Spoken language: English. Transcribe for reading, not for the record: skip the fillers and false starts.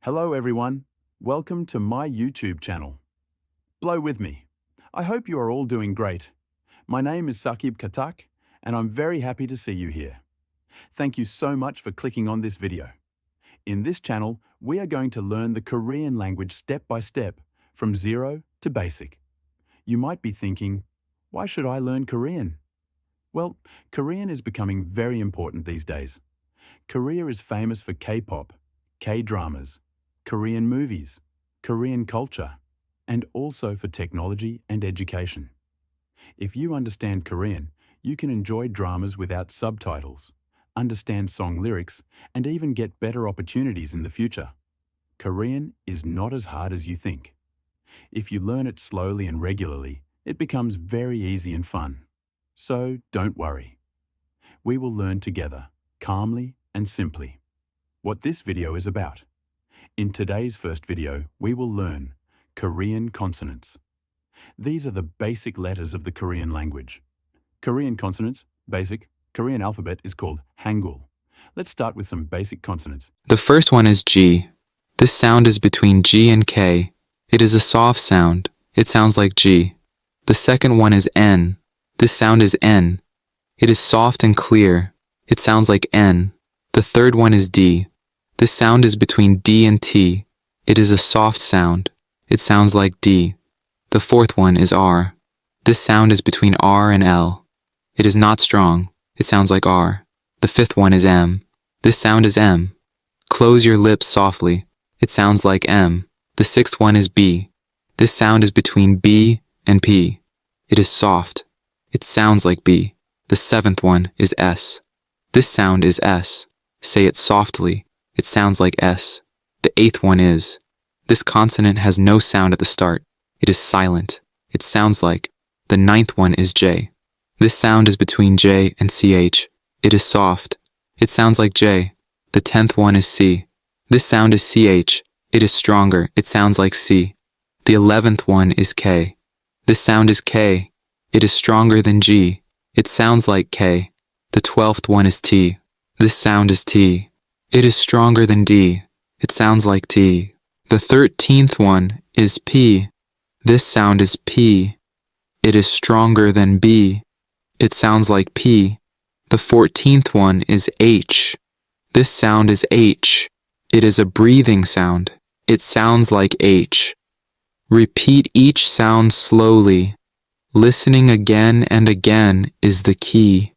Hello everyone, welcome to my YouTube channel. Blow with me. I hope you are all doing great. My name is Saqib Khatak and I'm very happy to see you here. Thank you so much for clicking on this video. In this channel, we are going to learn the Korean language step by step, from zero to basic. You might be thinking, why should I learn Korean? Well, Korean is becoming very important these days. Korea is famous for K-pop, K-dramas, Korean movies, Korean culture, and also for technology and education. If you understand Korean, you can enjoy dramas without subtitles, understand song lyrics, and even get better opportunities in the future. Korean is not as hard as you think. If you learn it slowly and regularly, it becomes very easy and fun. So don't worry. We will learn together, calmly and simply. What this video is about. In today's first video, we will learn Korean consonants. These are the basic letters of the Korean language. Korean consonants, basic, Korean alphabet is called Hangul. Let's start with some basic consonants. The first one is G. This sound is between G and K. It is a soft sound. It sounds like G. The second one is N. This sound is N. It is soft and clear. It sounds like N. The third one is D. This sound is between D and T. It is a soft sound. It sounds like D. The fourth one is R. This sound is between R and L. It is not strong. It sounds like R. The fifth one is M. This sound is M. Close your lips softly. It sounds like M. The sixth one is B. This sound is between B and P. It is soft. It sounds like B. The seventh one is S. This sound is S. Say it softly. It sounds like S. The eighth one is. This consonant has no sound at the start. It is silent. It sounds like. The ninth one is J. This sound is between J and CH. It is soft. It sounds like J. The 10th one is C. This sound is CH. It is stronger. It sounds like C. The 11th one is K. This sound is K. It is stronger than G. It sounds like K. The 12th one is T. This sound is T. It is stronger than D. It sounds like T. The 13th one is P. This sound is P. It is stronger than B. It sounds like P. The 14th one is H. This sound is H. It is a breathing sound. It sounds like H. Repeat each sound slowly. Listening again and again is the key.